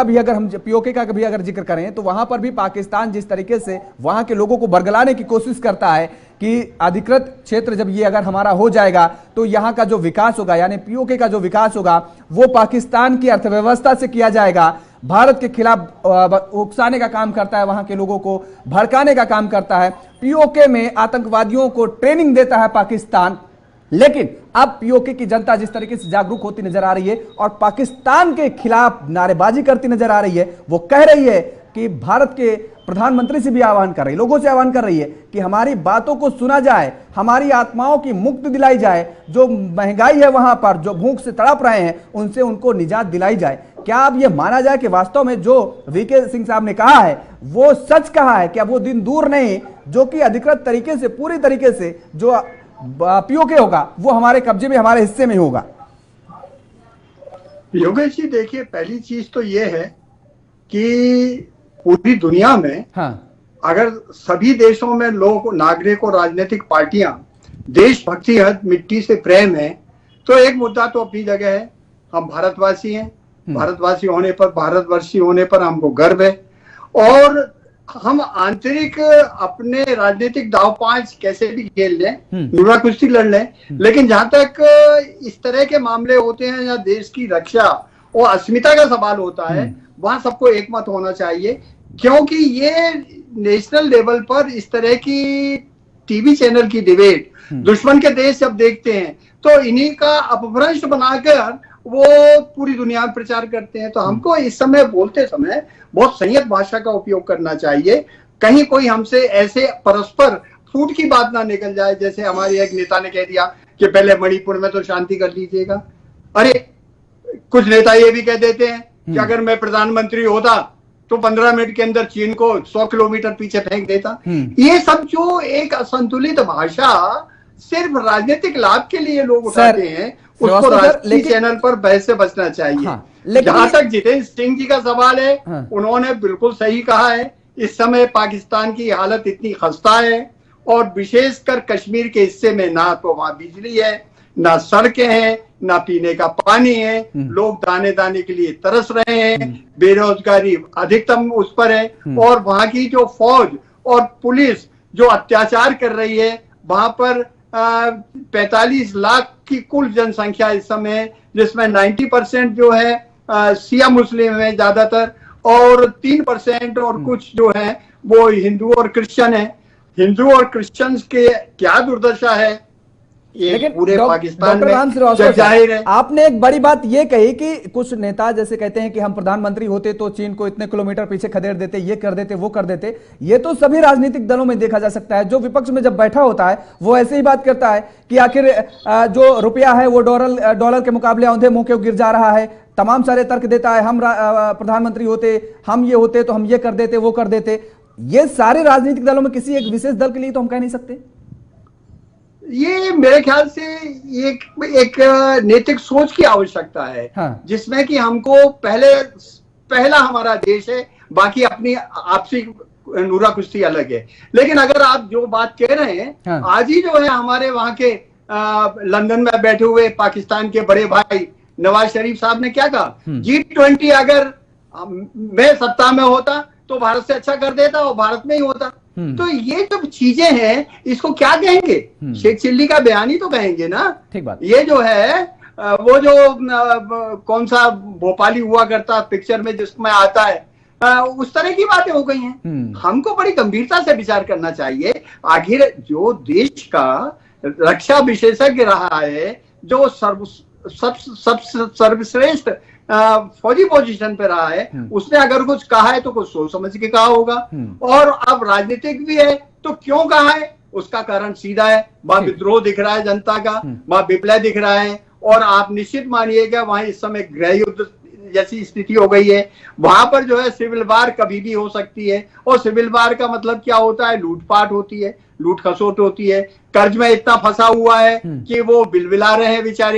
भी अगर हम पीओके का कभी अगर जिक्र करें तो वहां पर भी पाकिस्तान जिस तरीके से वहां के लोगों को बरगलाने की कोशिश करता है कि अधिकृत क्षेत्र जब ये अगर हमारा हो जाएगा तो यहां का जो विकास होगा, यानी पीओके का जो विकास होगा वो पाकिस्तान की अर्थव्यवस्था से किया जाएगा, भारत के खिलाफ उकसाने का काम करता है, वहां के लोगों को भड़काने का काम करता है। पीओके में आतंकवादियों को ट्रेनिंग देता है पाकिस्तान। लेकिन अब पीओके की जनता जिस तरीके से जागरूक होती नजर आ रही है और पाकिस्तान के खिलाफ नारेबाजी करती नजर आ रही है, वो कह रही है कि भारत के प्रधानमंत्री से भी आह्वान कर रही है, लोगों से आह्वान कर रही है कि हमारी बातों को सुना जाए, हमारी आत्माओं की मुक्ति दिलाई जाए, जो महंगाई है वहां पर, जो भूख से तड़प रहे हैं उनसे उनको निजात दिलाई जाए। क्या अब यह माना जाए कि वास्तव में जो वीके सिंह साहब ने कहा है वो सच कहा है? क्या वो दिन दूर नहीं जो कि अधिकृत तरीके से, पूरी तरीके से जो पीओके होगा वो हमारे कब्जे में, हमारे हिस्से में होगा? योगेश जी देखिए, पहली चीज तो ये है कि पूरी दुनिया में अगर सभी देशों में लोग, नागरिक और राजनीतिक पार्टियां देशभक्ति है, मिट्टी से प्रेम है, तो एक मुद्दा तो अपनी जगह है। हम भारतवासी हैं, भारतवासी होने पर, भारतवर्षी होने पर हमको गर्व है और हम आंतरिक अपने राजनीतिक दांव-पेच कैसे भी खेल लें, नुरा कुश्ती लड़ लें, लेकिन जहां तक इस तरह के मामले होते हैं या देश की रक्षा और अस्मिता का सवाल होता है, वहां सबको एकमत होना चाहिए। क्योंकि ये नेशनल लेवल पर इस तरह की टीवी चैनल की डिबेट दुश्मन के देश जब देखते हैं तो इन्हीं का अपभ्रंश बनाकर वो पूरी दुनिया में प्रचार करते हैं। तो हमको इस समय बोलते समय बहुत संयत भाषा का उपयोग करना चाहिए। कहीं कोई हमसे ऐसे परस्पर फूट की बात ना निकल जाए, जैसे हमारे एक नेता ने कह दिया कि पहले मणिपुर में तो शांति कर लीजिएगा। अरे कुछ नेता ये भी कह देते हैं कि अगर मैं प्रधानमंत्री होता तो 15 मिनट के अंदर चीन को 100 किलोमीटर पीछे फेंक देता। ये सब जो एक असंतुलित भाषा सिर्फ राजनीतिक लाभ के लिए लोग उठाते हैं, उसको राष्ट्रीय चैनल पर बहस से बचना चाहिए। जहां तक जितेंद्र सिंह जी का सवाल है, उन्होंने बिल्कुल सही कहा है। इस समय पाकिस्तान की हालत इतनी खस्ता है और विशेषकर कश्मीर के हिस्से में ना तो वहां बिजली है, ना सड़कें हैं, ना पीने का पानी है, लोग दाने दाने के लिए तरस रहे हैं, बेरोजगारी अधिकतम उस पर है और वहां की जो फौज और पुलिस जो अत्याचार कर रही है, वहां पर 45 लाख की कुल जनसंख्या इस समय, जिसमें 90% जो है शिया मुस्लिम है ज्यादातर और 3% और कुछ जो है वो हिंदू और क्रिश्चियन है। हिंदू और क्रिश्चियंस के क्या दुर्दशा है लेकिन पूरे पाकिस्तान में जाहिर है। आपने एक बड़ी बात ये कही कि कुछ नेता जैसे कहते हैं कि हम प्रधानमंत्री होते तो चीन को इतने किलोमीटर पीछे खदेड़ देते, ये कर देते, वो कर देते। ये तो सभी राजनीतिक दलों में देखा जा सकता है। जो विपक्ष में जब बैठा होता है वो ऐसे ही बात करता है कि आखिर जो रुपया है वो डॉलर के मुकाबले औंधे मुंह के गिर जा रहा है, तमाम सारे तर्क देता है। हम प्रधानमंत्री होते, हम ये होते तो हम ये कर देते, वो कर देते। ये सारे राजनीतिक दलों में किसी एक विशेष दल के लिए तो हम कह नहीं सकते। ये मेरे ख्याल से एक नैतिक सोच की आवश्यकता है। जिसमें कि हमको पहला हमारा देश है, बाकी अपनी आपसी नूरा कुश्ती अलग है। लेकिन अगर आप जो बात कह रहे हैं, आज ही जो है हमारे वहां के लंदन में बैठे हुए पाकिस्तान के बड़े भाई नवाज शरीफ साहब ने क्या कहा, G20 अगर मैं सत्ता में होता तो भारत से अच्छा कर देता और भारत में ही होता। तो ये जो चीजें हैं इसको क्या कहेंगे, शेख चिल्ली का बयान ही तो कहेंगे ना। ठीक बात। ये जो है वो जो कौन सा भोपाली हुआ करता पिक्चर में जिसमें आता है, उस तरह की बातें हो गई हैं। हमको बड़ी गंभीरता से विचार करना चाहिए। आखिर जो देश का रक्षा विशेषज्ञ रहा है, जो सर्वश्रेष्ठ फौजी पोजीशन पे रहा है, उसने अगर कुछ कहा है तो कुछ सोच समझ के कहा होगा। और अब राजनीतिक भी है तो क्यों कहा है, उसका कारण सीधा है। वहां विद्रोह दिख रहा है जनता का, वहां विप्लव दिख रहा है और आप निश्चित मानिएगा वहां इस समय गृह युद्ध जैसी स्थिति हो गई है। वहां पर जो है सिविल वार कभी भी हो सकती है और सिविल वार का मतलब क्या होता है, लूटपाट होती है, लूट खसोट होती है। कर्ज में इतना फंसा हुआ है कि वो बिलबिला रहे हैं बेचारे।